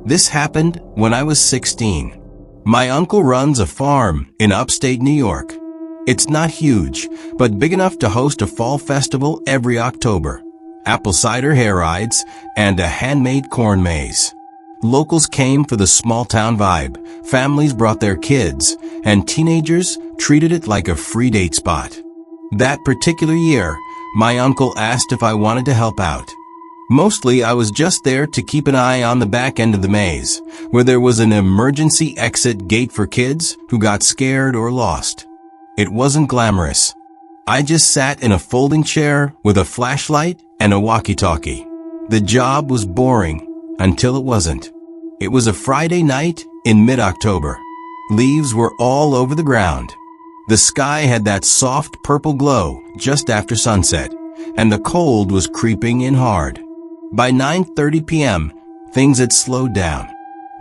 This happened when I was 16. My uncle runs a farm in upstate New York. It's not huge, but big enough to host a fall festival every October, apple cider hair rides, and a handmade corn maze. Locals came for the small-town vibe, families brought their kids, and teenagers treated it like a free date spot. That particular year, my uncle asked if I wanted to help out. Mostly, I was just there to keep an eye on the back end of the maze, where there was an emergency exit gate for kids who got scared or lost. It wasn't glamorous. I just sat in a folding chair with a flashlight and a walkie-talkie. The job was boring until it wasn't. It was a Friday night in mid-October. Leaves were all over the ground. The sky had that soft purple glow just after sunset, and the cold was creeping in hard. By 9:30 p.m., things had slowed down.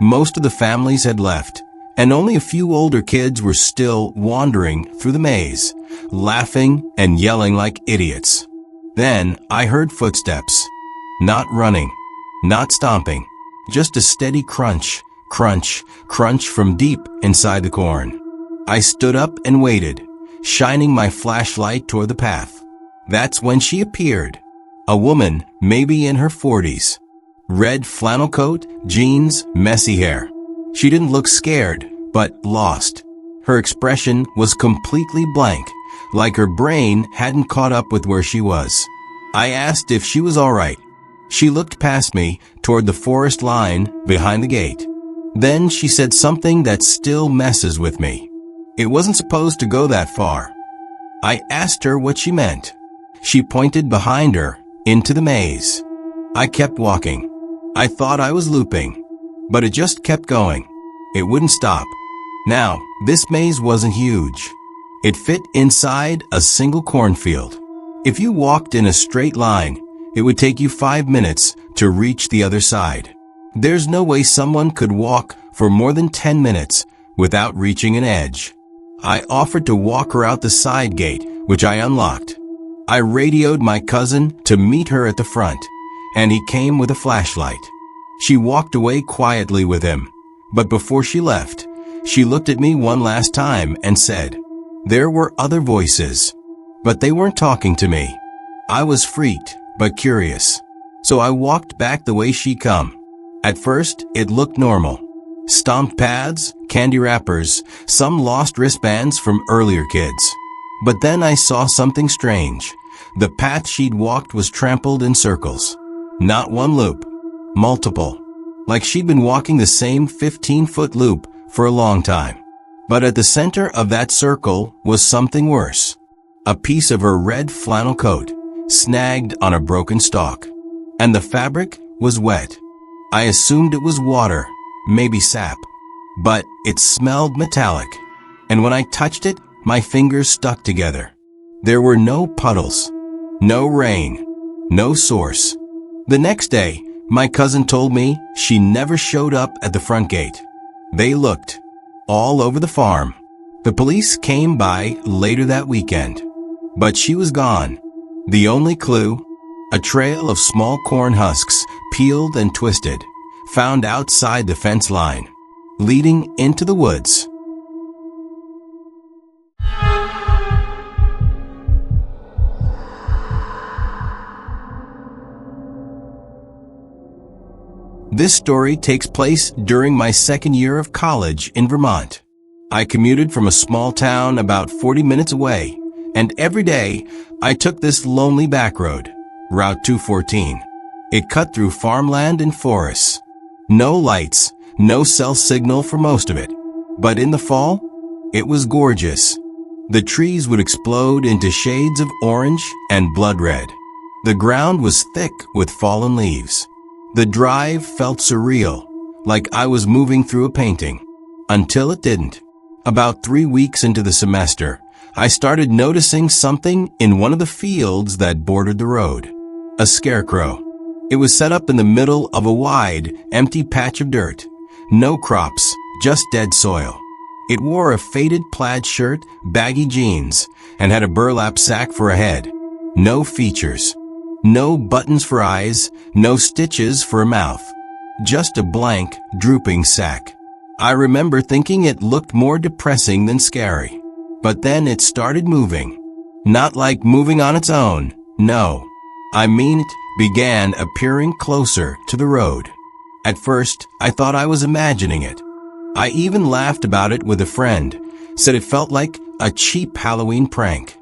Most of the families had left, and only a few older kids were still wandering through the maze, laughing and yelling like idiots. Then I heard footsteps. Not running, not stomping, just a steady crunch, crunch, crunch from deep inside the corn. I stood up and waited, shining my flashlight toward the path. That's when she appeared. A woman, maybe in her 40s. Red flannel coat, jeans, messy hair. She didn't look scared, but lost. Her expression was completely blank, like her brain hadn't caught up with where she was. I asked if she was all right. She looked past me toward the forest line behind the gate. Then she said something that still messes with me. It wasn't supposed to go that far. I asked her what she meant. She pointed behind her into the maze. I kept walking. I thought I was looping, but it just kept going. It wouldn't stop. Now, this maze wasn't huge. It fit inside a single cornfield. If you walked in a straight line, it would take you 5 minutes to reach the other side. There's no way someone could walk for more than 10 minutes without reaching an edge. I offered to walk her out the side gate, which I unlocked. I radioed my cousin to meet her at the front, and he came with a flashlight. She walked away quietly with him, but before she left, she looked at me one last time and said, "There were other voices, but they weren't talking to me." I was freaked, but curious, so I walked back the way she come. At first, it looked normal. Stomped pads, candy wrappers, some lost wristbands from earlier kids. But then I saw something strange. The path she'd walked was trampled in circles. Not one loop, multiple. Like she'd been walking the same 15-foot loop for a long time. But at the center of that circle was something worse. A piece of her red flannel coat, snagged on a broken stalk. And the fabric was wet. I assumed it was water, maybe sap. But it smelled metallic. And when I touched it, my fingers stuck together. There were no puddles, no rain, no source. The next day, my cousin told me she never showed up at the front gate. They looked all over the farm. The police came by later that weekend, but she was gone. The only clue, a trail of small corn husks, peeled and twisted, found outside the fence line, leading into the woods. This story takes place during my second year of college in Vermont. I commuted from a small town about 40 minutes away, and every day I took this lonely back road, Route 214. It cut through farmland and forests. No lights, no cell signal for most of it. But in the fall, it was gorgeous. The trees would explode into shades of orange and blood red. The ground was thick with fallen leaves. The drive felt surreal, like I was moving through a painting. Until it didn't. About 3 weeks into the semester, I started noticing something in one of the fields that bordered the road. A scarecrow. It was set up in the middle of a wide, empty patch of dirt. No crops, just dead soil. It wore a faded plaid shirt, baggy jeans, and had a burlap sack for a head. No features. No buttons for eyes, no stitches for a mouth. just a blank, drooping sack. I remember thinking it looked more depressing than scary. But then it started moving. Not like moving on its own, no. I mean it began appearing closer to the road. At first, I thought I was imagining it. I even laughed about it with a friend, said it felt like a cheap Halloween prank.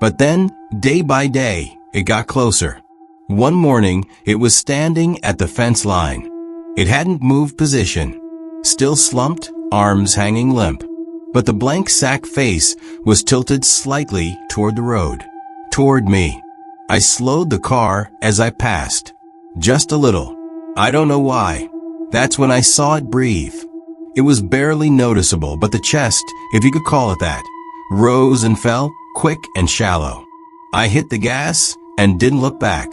But then, day by day, it got closer. One morning, it was standing at the fence line. It hadn't moved position, still slumped, arms hanging limp. But the blank sack face was tilted slightly toward the road, toward me. I slowed the car as I passed. Just a little. I don't know why. That's when I saw it breathe. It was barely noticeable, but the chest, if you could call it that, rose and fell, quick and shallow. I hit the gas and didn't look back.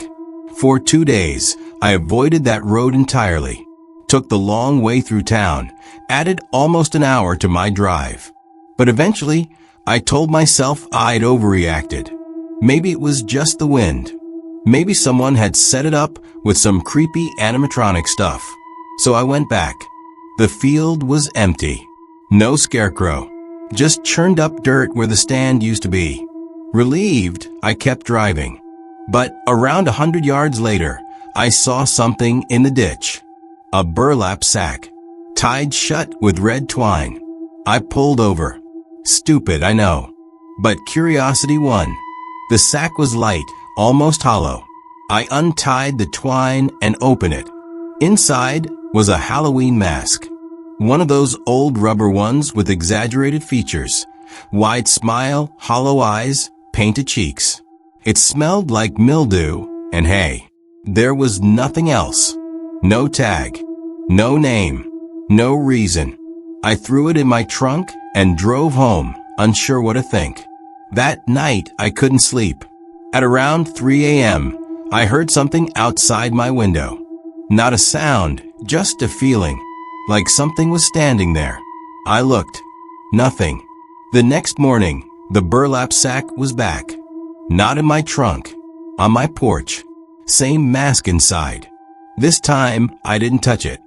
For 2 days, I avoided that road entirely. Took the long way through town, added almost an hour to my drive. But eventually, I told myself I'd overreacted. Maybe it was just the wind. Maybe someone had set it up with some creepy animatronic stuff. So I went back. The field was empty. No scarecrow. Just churned up dirt where the stand used to be. Relieved, I kept driving. But around 100 yards later, I saw something in the ditch. A burlap sack, tied shut with red twine. I pulled over. Stupid, I know. But curiosity won. The sack was light, almost hollow. I untied the twine and opened it. Inside was a Halloween mask. One of those old rubber ones with exaggerated features. Wide smile, hollow eyes, painted cheeks. It smelled like mildew, and hey, there was nothing else. No tag, no name, no reason. I threw it in my trunk and drove home, unsure what to think. That night, I couldn't sleep. At around 3 a.m., I heard something outside my window. Not a sound, just a feeling, like something was standing there. I looked. Nothing. The next morning, the burlap sack was back. Not in my trunk, on my porch. Same mask inside. This time, I didn't touch it.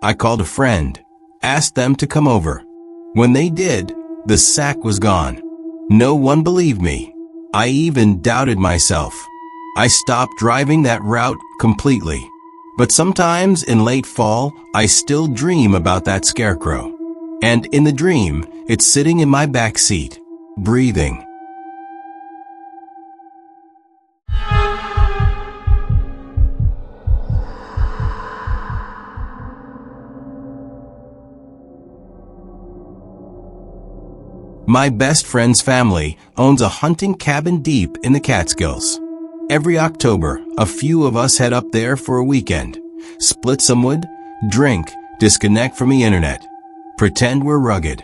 I called a friend, asked them to come over. When they did, the sack was gone. No one believed me. I even doubted myself. I stopped driving that route completely. But sometimes in late fall, I still dream about that scarecrow. And in the dream, it's sitting in my back seat, breathing. My best friend's family owns a hunting cabin deep in the Catskills. Every October, a few of us head up there for a weekend, split some wood, drink, disconnect from the internet, pretend we're rugged.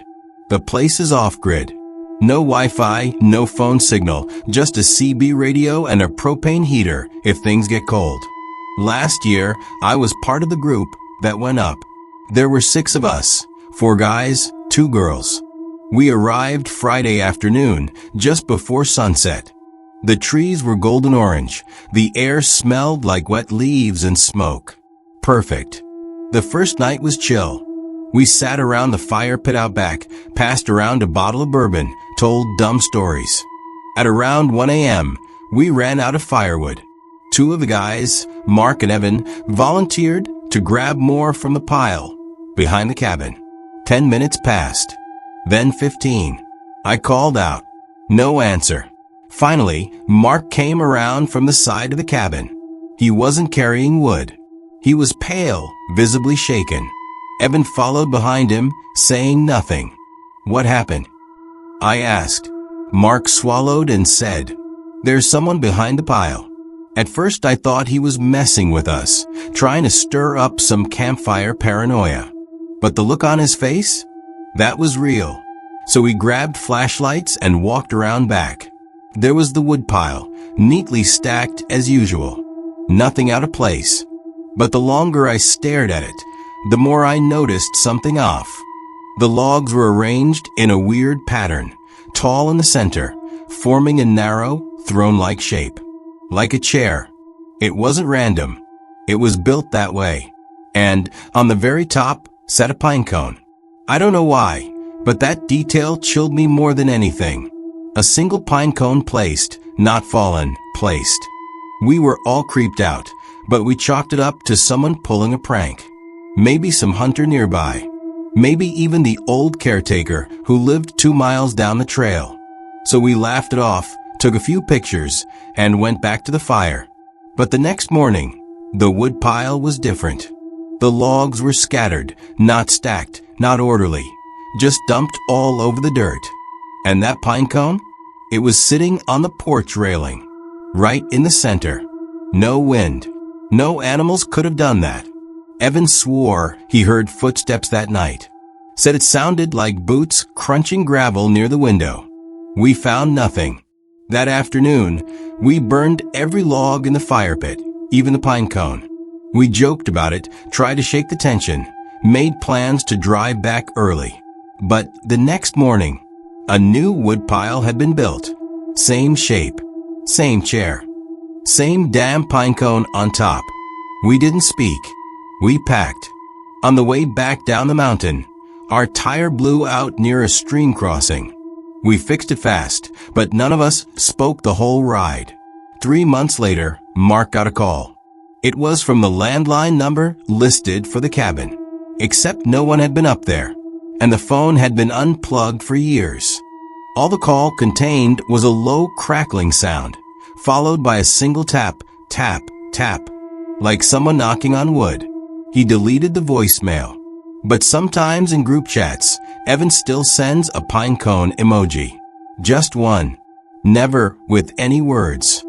The place is off-grid. No Wi-Fi, no phone signal, just a CB radio and a propane heater if things get cold. Last year, I was part of the group that went up. There were 6 of us, 4 guys, 2 girls. We arrived Friday afternoon, just before sunset. The trees were golden orange. The air smelled like wet leaves and smoke. Perfect. The first night was chill. We sat around the fire pit out back, passed around a bottle of bourbon, told dumb stories. At around 1 a.m., we ran out of firewood. 2 of the guys, Mark and Evan, volunteered to grab more from the pile behind the cabin. 10 minutes passed. Then 15. I called out. No answer. Finally, Mark came around from the side of the cabin. He wasn't carrying wood. He was pale, visibly shaken. Evan followed behind him, saying nothing. What happened? I asked. Mark swallowed and said, "There's someone behind the pile." At first I thought he was messing with us, trying to stir up some campfire paranoia. But the look on his face? That was real. So we grabbed flashlights and walked around back. There was the woodpile, neatly stacked as usual. Nothing out of place. But the longer I stared at it, the more I noticed something off. The logs were arranged in a weird pattern, tall in the center, forming a narrow, throne-like shape. Like a chair. It wasn't random. It was built that way. And on the very top sat a pine cone. I don't know why, but that detail chilled me more than anything. A single pine cone placed, not fallen, placed. We were all creeped out, but we chalked it up to someone pulling a prank. Maybe some hunter nearby. Maybe even the old caretaker who lived 2 miles down the trail. So we laughed it off, took a few pictures, and went back to the fire. But the next morning, the wood pile was different. The logs were scattered, not stacked, not orderly, just dumped all over the dirt. And that pine cone? It was sitting on the porch railing, right in the center. No wind. No animals could have done that. Evan swore he heard footsteps that night. Said it sounded like boots crunching gravel near the window. We found nothing. That afternoon, we burned every log in the fire pit, even the pine cone. We joked about it, tried to shake the tension, made plans to drive back early. But the next morning, a new woodpile had been built. Same shape, same chair, same damn pine cone on top. We didn't speak. We packed. On the way back down the mountain, our tire blew out near a stream crossing. We fixed it fast, but none of us spoke the whole ride. 3 months later, Mark got a call. It was from the landline number listed for the cabin, except no one had been up there, and the phone had been unplugged for years. All the call contained was a low crackling sound, followed by a single tap, tap, tap, like someone knocking on wood. He deleted the voicemail. But sometimes in group chats, Evan still sends a pine cone emoji. Just one. Never with any words.